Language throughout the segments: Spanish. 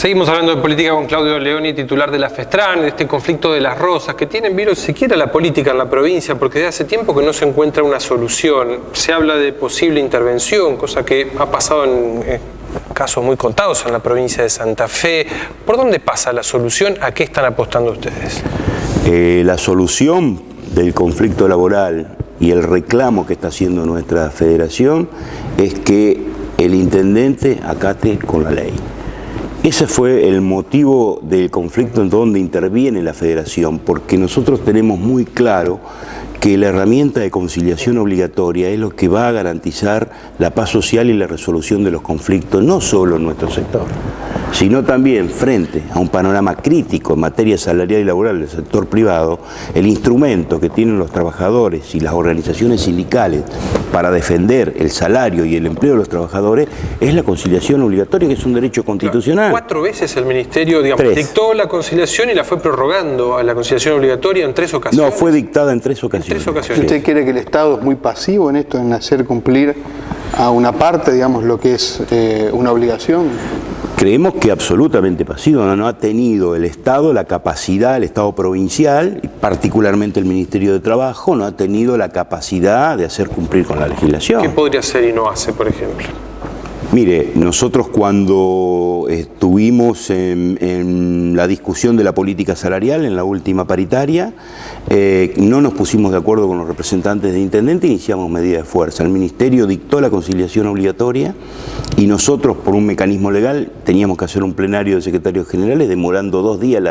Seguimos hablando de política con Claudio Leoni, titular de la FESTRAN, de este conflicto de las rosas, que tiene en vilo siquiera la política en la provincia, porque desde hace tiempo que no se encuentra una solución. Se habla de posible intervención, cosa que ha pasado en casos muy contados en la provincia de Santa Fe. ¿Por dónde pasa la solución? ¿A qué están apostando ustedes? La solución del conflicto laboral y el reclamo que está haciendo nuestra federación es que el intendente acate con la ley. Ese fue el motivo del conflicto en donde interviene la federación, porque nosotros tenemos muy claro que la herramienta de conciliación obligatoria es lo que va a garantizar la paz social y la resolución de los conflictos, no solo en nuestro sector, sino también frente a un panorama crítico en materia salarial y laboral del sector privado. El instrumento que tienen los trabajadores y las organizaciones sindicales para defender el salario y el empleo de los trabajadores es la conciliación obligatoria, que es un derecho constitucional. 4 veces el Ministerio, dictó la conciliación y la fue prorrogando a la conciliación obligatoria en 3 ocasiones. No, fue dictada en 3 ocasiones. ¿Usted cree que el Estado es muy pasivo en esto, en hacer cumplir a una parte, digamos, lo que es una obligación? Creemos que absolutamente pasivo. No ha tenido el Estado la capacidad, el Estado provincial, y particularmente el Ministerio de Trabajo, no ha tenido la capacidad de hacer cumplir con la legislación. ¿Qué podría hacer y no hace, por ejemplo? Mire, nosotros cuando estuvimos en la discusión de la política salarial, en la última paritaria, no nos pusimos de acuerdo con los representantes de intendente e iniciamos medidas de fuerza. El Ministerio dictó la conciliación obligatoria y nosotros, por un mecanismo legal, teníamos que hacer un plenario de secretarios generales, demorando 2 días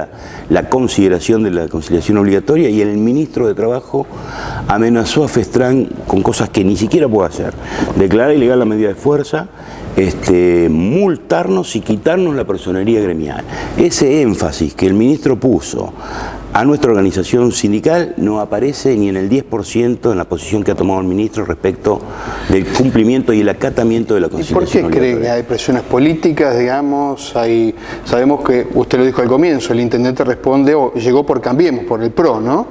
la consideración de la conciliación obligatoria, y el ministro de Trabajo amenazó a FESTRAN con cosas que ni siquiera puede hacer. Declarar ilegal la medida de fuerza, multarnos y quitarnos la personería gremial. Ese énfasis que el ministro puso a nuestra organización sindical no aparece ni en el 10% en la posición que ha tomado el ministro respecto del cumplimiento y el acatamiento de la conciliación. ¿Y por qué cree que hay presiones políticas, digamos? Sabemos que, usted lo dijo al comienzo, el intendente responde o llegó por Cambiemos, por el PRO, ¿no?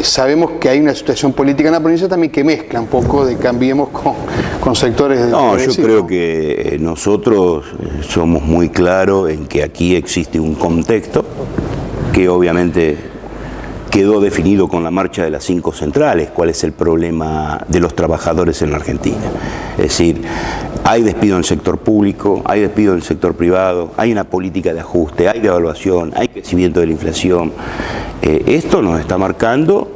Sabemos que hay una situación política en la provincia también que mezcla un poco de Cambiemos con sectores del progresismo. Yo creo que nosotros somos muy claros en que aquí existe un contexto que obviamente quedó definido con la marcha de las 5 centrales, cuál es el problema de los trabajadores en la Argentina. Es decir, hay despido en el sector público, hay despido en el sector privado, hay una política de ajuste, hay devaluación, hay crecimiento de la inflación. Esto nos está marcando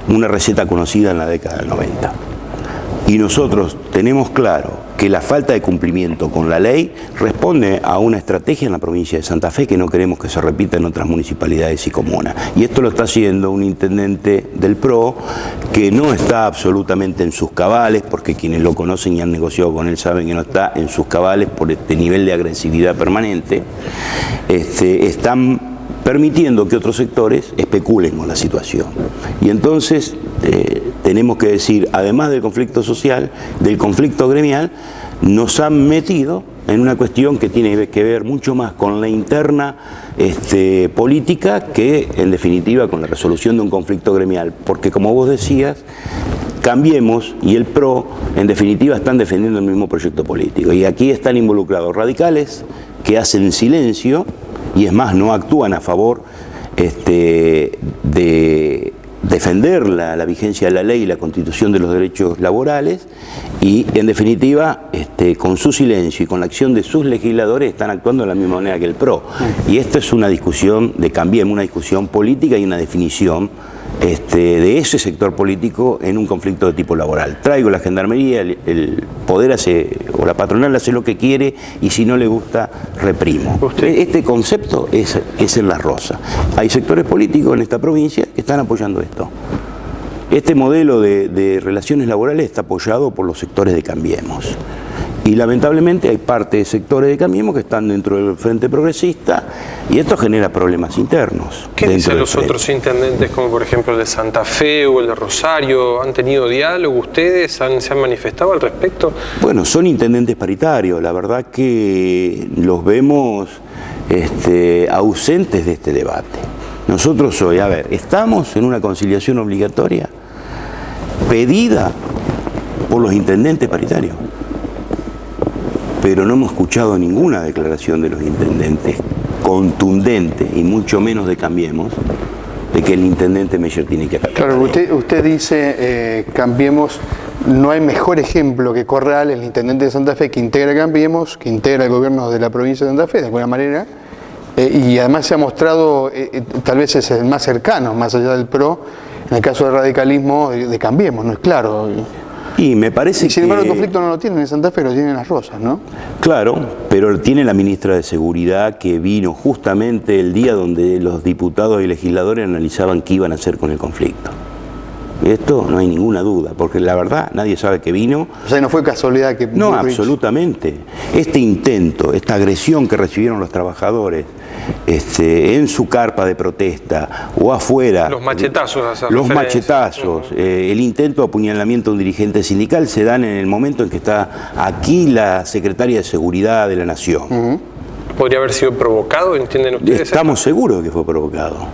una receta conocida en la década del 90. Y nosotros tenemos claro que la falta de cumplimiento con la ley responde a una estrategia en la provincia de Santa Fe que no queremos que se repita en otras municipalidades y comunas. Y esto lo está haciendo un intendente del PRO que no está absolutamente en sus cabales, porque quienes lo conocen y han negociado con él saben que no está en sus cabales por este nivel de agresividad permanente. Están permitiendo que otros sectores especulen con la situación. Y entonces tenemos que decir, además del conflicto social, del conflicto gremial, nos han metido en una cuestión que tiene que ver mucho más con la interna política que, en definitiva, con la resolución de un conflicto gremial. Porque, como vos decías, Cambiemos y el PRO, en definitiva, están defendiendo el mismo proyecto político. Y aquí están involucrados radicales que hacen silencio y, es más, no actúan a favor de defender la vigencia de la ley y la constitución de los derechos laborales, y en definitiva con su silencio y con la acción de sus legisladores están actuando de la misma manera que el PRO. Y esta es una discusión de Cambiemos, una discusión política y una definición de ese sector político en un conflicto de tipo laboral. Traigo la gendarmería, el poder hace, o la patronal hace lo que quiere, y si no le gusta, reprimo. Este concepto es en La Rosa. Hay sectores políticos en esta provincia que están apoyando esto. Este modelo de relaciones laborales está apoyado por los sectores de Cambiemos. Y lamentablemente hay parte de sectores de Cambiemos que están dentro del Frente Progresista, y esto genera problemas internos. ¿Qué dicen los otros intendentes, como por ejemplo el de Santa Fe o el de Rosario? ¿Han tenido diálogo ustedes? ¿Se han manifestado al respecto? Bueno, son intendentes paritarios. La verdad que los vemos ausentes de este debate. Nosotros hoy, estamos en una conciliación obligatoria pedida por los intendentes paritarios, pero no hemos escuchado ninguna declaración de los intendentes contundente y mucho menos de Cambiemos de que el intendente Meyer tiene que acatar. Claro, usted dice, Cambiemos, no hay mejor ejemplo que Corral, el intendente de Santa Fe, que integra Cambiemos, que integra el gobierno de la provincia de Santa Fe, de alguna manera, y además se ha mostrado, tal vez es el más cercano, más allá del PRO, en el caso del radicalismo de Cambiemos, ¿no es claro? Y me parece y sin embargo que... el conflicto no lo tienen en Santa Fe, lo tienen en Las Rosas, ¿no? Claro, pero tiene la ministra de Seguridad que vino justamente el día donde los diputados y legisladores analizaban qué iban a hacer con el conflicto. Esto no hay ninguna duda, porque la verdad nadie sabe que vino. O sea, no fue casualidad que... No, absolutamente. Este intento, esta agresión que recibieron los trabajadores en su carpa de protesta o afuera... Los machetazos. Los machetazos, el intento de apuñalamiento de un dirigente sindical se dan en el momento en que está aquí la secretaria de Seguridad de la Nación. ¿Podría haber sido provocado, entienden ustedes? Estamos seguros de que fue provocado.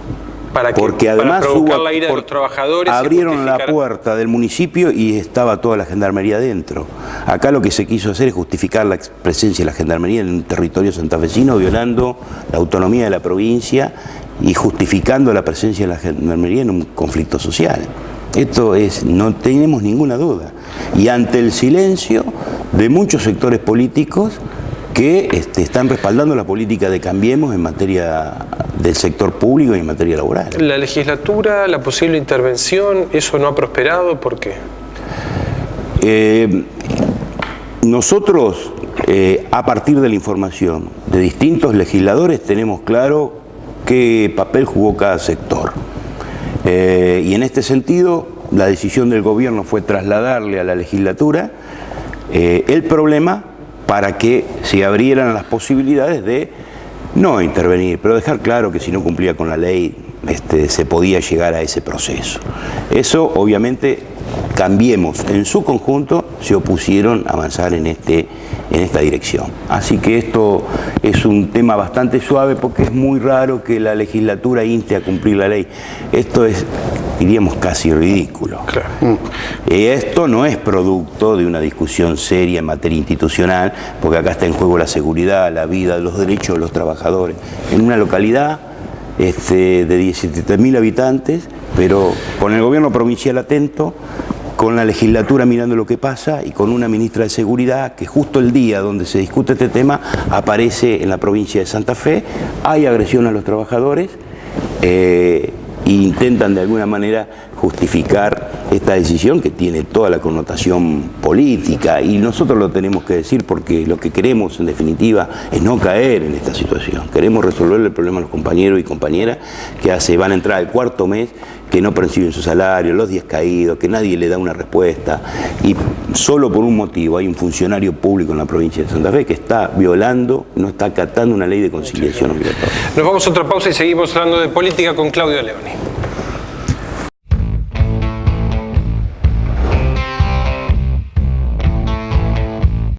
¿Para qué? Porque además para provocar la ira de los trabajadores. Abrieron la puerta del municipio y estaba toda la gendarmería adentro. Acá lo que se quiso hacer es justificar la presencia de la gendarmería en un territorio santafesino, violando la autonomía de la provincia y justificando la presencia de la gendarmería en un conflicto social. Esto es, no tenemos ninguna duda. Y ante el silencio de muchos sectores políticos que están respaldando la política de Cambiemos en materia del sector público y en materia laboral. La legislatura, la posible intervención, ¿eso no ha prosperado? ¿Por qué? Nosotros, a partir de la información de distintos legisladores, tenemos claro qué papel jugó cada sector. Y en este sentido, la decisión del gobierno fue trasladarle a la legislatura el problema para que se abrieran las posibilidades de no intervenir, pero dejar claro que si no cumplía con la ley se podía llegar a ese proceso. Eso obviamente Cambiemos en su conjunto se opusieron a avanzar en esta dirección. Así que esto es un tema bastante suave porque es muy raro que la legislatura inste a cumplir la ley. Esto es, diríamos, casi ridículo. Claro. Esto no es producto de una discusión seria en materia institucional, porque acá está en juego la seguridad, la vida, los derechos de los trabajadores. En una localidad de 17.000 habitantes, pero con el gobierno provincial atento, con la legislatura mirando lo que pasa y con una ministra de Seguridad que justo el día donde se discute este tema aparece en la provincia de Santa Fe, hay agresión a los trabajadores e intentan de alguna manera justificar esta decisión que tiene toda la connotación política y nosotros lo tenemos que decir porque lo que queremos en definitiva es no caer en esta situación. Queremos resolver el problema a los compañeros y compañeras que van a entrar al cuarto mes, que no perciben su salario, los días caídos, que nadie le da una respuesta y solo por un motivo hay un funcionario público en la provincia de Santa Fe que está violando, no está acatando una ley de conciliación obligatoria. Nos vamos a otra pausa y seguimos hablando de política con Claudio Leoni.